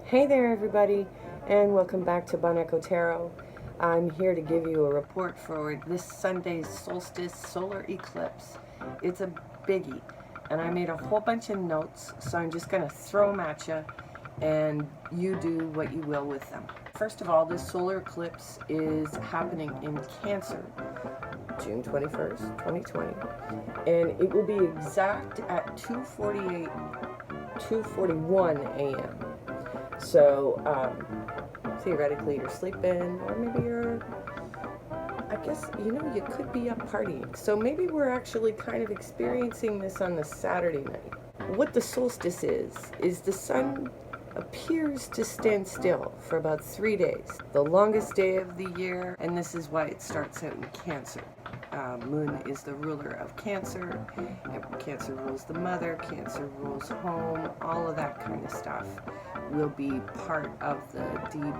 Hey there everybody, and welcome back to Bon Echo Tarot. I'm here to give you a report for this Sunday's solstice solar eclipse. It's a biggie, and I made a whole bunch of notes, so I'm just going to throw them at you, and you do what you will with them. First of all, this solar eclipse is happening in Cancer, June 21st, 2020, and it will be exact at 2:41 a.m. So, theoretically you're sleeping, or maybe I guess, you could be up partying. So maybe we're actually kind of experiencing this on the Saturday night. What the solstice is the sun appears to stand still for about 3 days. The longest day of the year, and this is why it starts out in Cancer. Moon is the ruler of Cancer. Cancer rules the mother, Cancer rules home, all of that kind of stuff will be part of the deep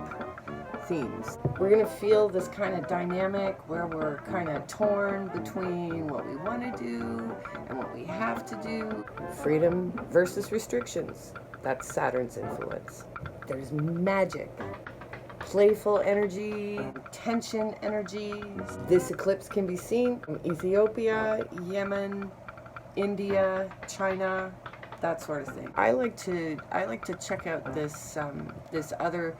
themes. We're going to feel this kind of dynamic where we're kind of torn between what we want to do and what we have to do. Freedom versus restrictions. That's Saturn's influence. There's magic, playful energy, tension energies. This eclipse can be seen from Ethiopia, Yemen, India, China, that sort of thing. I like to check out this this other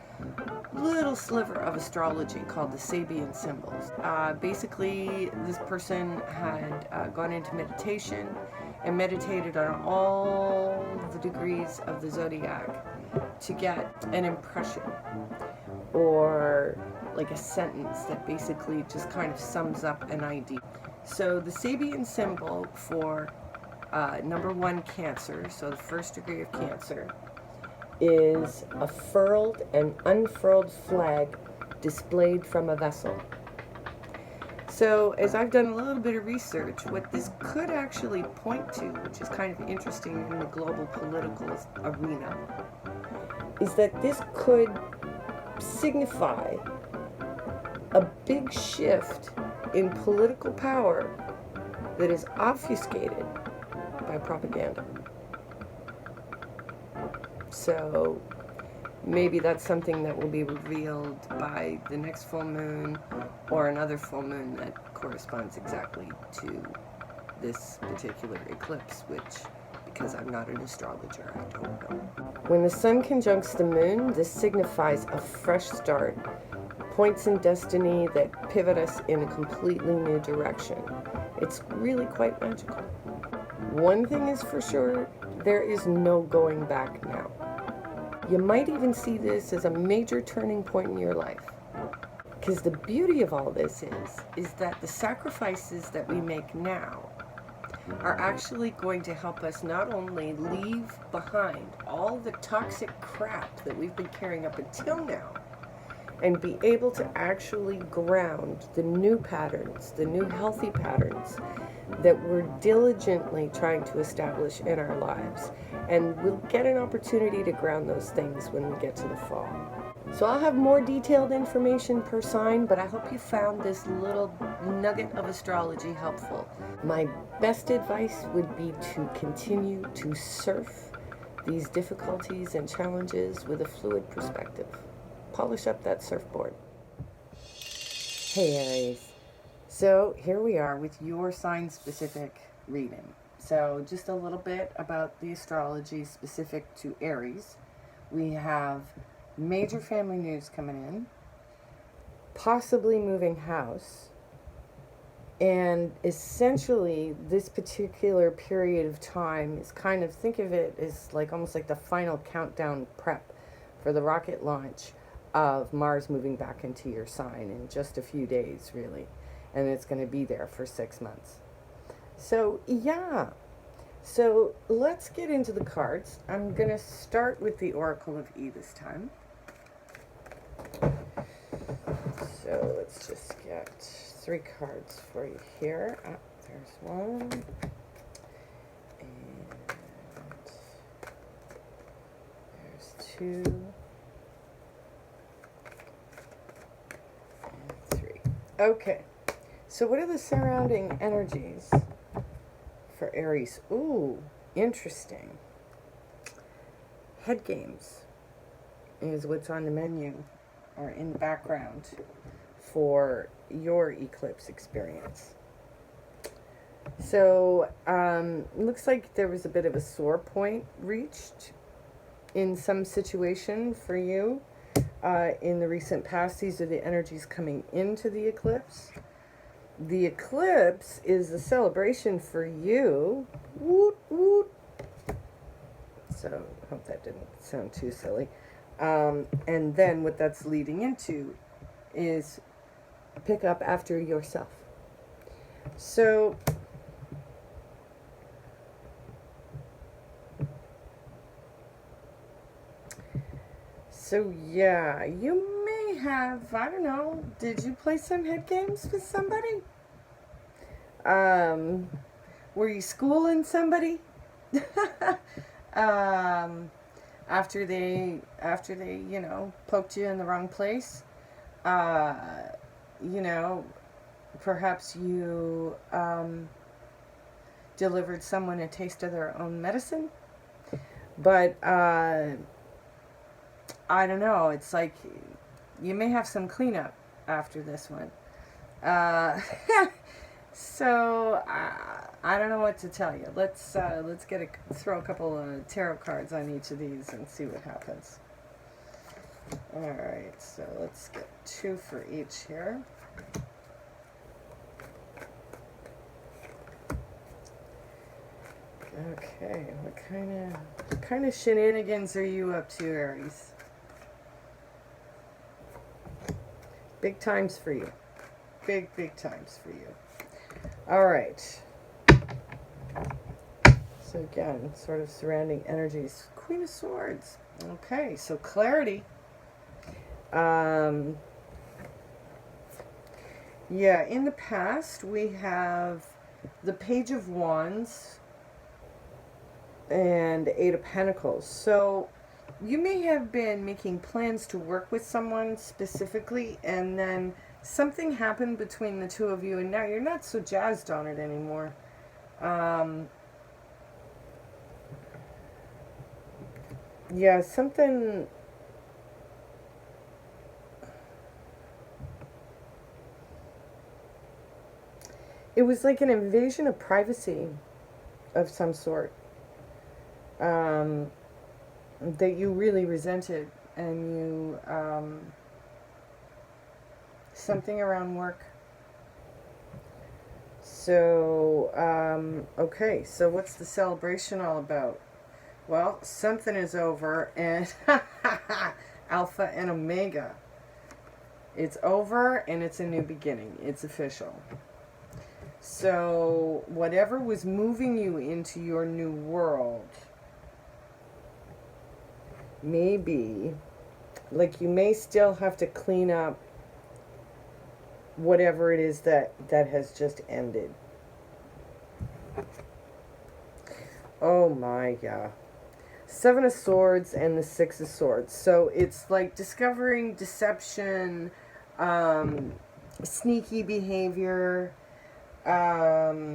little sliver of astrology called the Sabian symbols. Basically, this person had gone into meditation and meditated on all the degrees of the zodiac to get an impression or like a sentence that basically just kind of sums up an idea. So the Sabian symbol for number 1, Cancer, so the first degree of Cancer, is a furled and unfurled flag displayed from a vessel. So as I've done a little bit of research, what this could actually point to, which is kind of interesting in the global political arena, is that this could signify a big shift in political power that is obfuscated by propaganda. So maybe that's something that will be revealed by the next full moon or another full moon that corresponds exactly to this particular eclipse, which, because I'm not an astrologer, I don't know. When the sun conjuncts the moon, this signifies a fresh start, points in destiny that pivot us in a completely new direction. It's really quite magical. One thing is for sure, there is no going back now. You might even see this as a major turning point in your life. Because the beauty of all this is that the sacrifices that we make now are actually going to help us not only leave behind all the toxic crap that we've been carrying up until now, and be able to actually ground the new patterns, the new healthy patterns that we're diligently trying to establish in our lives. And we'll get an opportunity to ground those things when we get to the fall. So I'll have more detailed information per sign, but I hope you found this little nugget of astrology helpful. My best advice would be to continue to surf these difficulties and challenges with a fluid perspective. Polish up that surfboard. Hey Aries. So here we are with your sign-specific reading. So just a little bit about the astrology specific to Aries. We have major family news coming in, possibly moving house, and essentially this particular period of time is kind of, think of it as like almost like the final countdown prep for the rocket launch of Mars moving back into your sign in just a few days, really. And it's going to be there for 6 months. So, yeah. So, let's get into the cards. I'm going to start with the Oracle of E this time. So, let's just get 3 cards for you here. There's one. And there's 2. And 3. Okay. So what are the surrounding energies for Aries? Ooh, interesting. Head games. is what's on the menu or in the background for your eclipse experience. So, looks like there was a bit of a sore point reached in some situation for you in the recent past. These are the energies coming into the eclipse. The eclipse is a celebration for you. Woot, woot. So, I hope that didn't sound too silly. And then what that's leading into is pick up after yourself. So, yeah, you may have, I don't know, did you play some head games with somebody? Were you schooling somebody? After they, you know, poked you in the wrong place? You know, perhaps you, delivered someone a taste of their own medicine? But, I don't know. It's like you may have some cleanup after this one. So I don't know what to tell you. Let's throw a couple of tarot cards on each of these and see what happens. All right. So let's get 2 for each here. Okay. What kind of shenanigans are you up to, Aries? Big times for you. Big times for you. All right. So again, sort of surrounding energies. Queen of Swords. Okay, so clarity. Yeah, in the past we have the Page of Wands and 8 of Pentacles. So you may have been making plans to work with someone specifically, and then something happened between the two of you, and now you're not so jazzed on it anymore. Yeah, something... It was like an invasion of privacy of some sort. That you really resented, and you, something around work. So, okay, so what's the celebration all about? Well, something is over, and Alpha and Omega. It's over, and it's a new beginning. It's official. So, whatever was moving you into your new world, maybe, like, you may still have to clean up whatever it is that has just ended. Oh my, yeah. 7 of Swords and the 6 of Swords. So it's like discovering deception, sneaky behavior, yeah,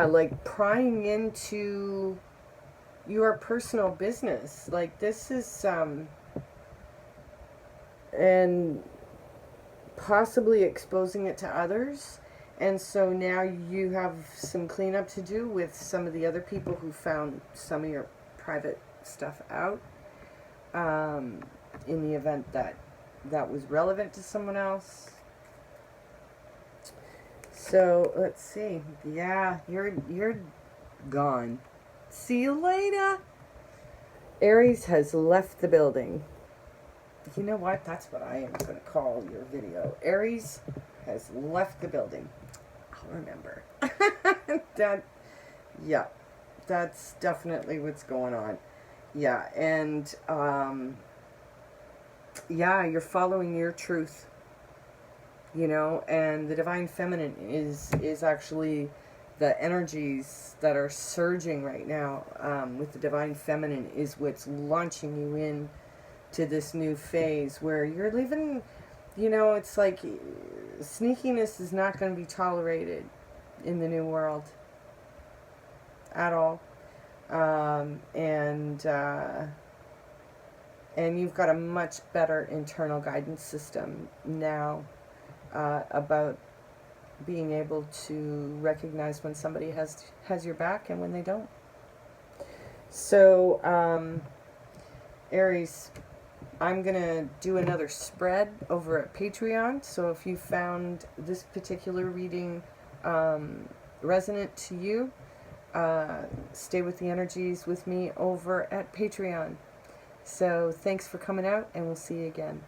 like prying into your personal business. Like, this is and possibly exposing it to others. And so now you have some cleanup to do with some of the other people who found some of your private stuff out, in the event that was relevant to someone else. So let's see. Yeah, you're gone. See you later. Aries has left the building. You know what? That's what I am going to call your video. Aries has left the building. I'll remember. Yeah, that's definitely what's going on. Yeah, and yeah, you're following your truth. You know, and the Divine Feminine is actually the energies that are surging right now, with the Divine Feminine, is what's launching you in to this new phase where you're living, you know, it's like sneakiness is not going to be tolerated in the new world at all. And And you've got a much better internal guidance system now about being able to recognize when somebody has your back and when they don't. So, Aries, I'm going to do another spread over at Patreon. So if you found this particular reading resonant to you, stay with the energies with me over at Patreon. So thanks for coming out, and we'll see you again.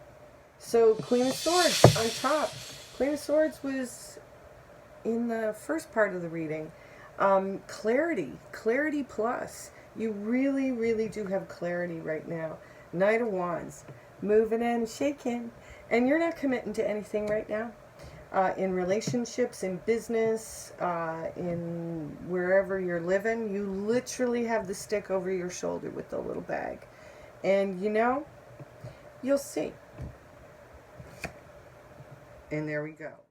So Queen of Swords on top. Queen of Swords was in the first part of the reading. Clarity plus. You really, really do have clarity right now. Knight of Wands, moving and shaking. And you're not committing to anything right now. In relationships, in business, in wherever you're living, you literally have the stick over your shoulder with the little bag. And you know, you'll see. And there we go.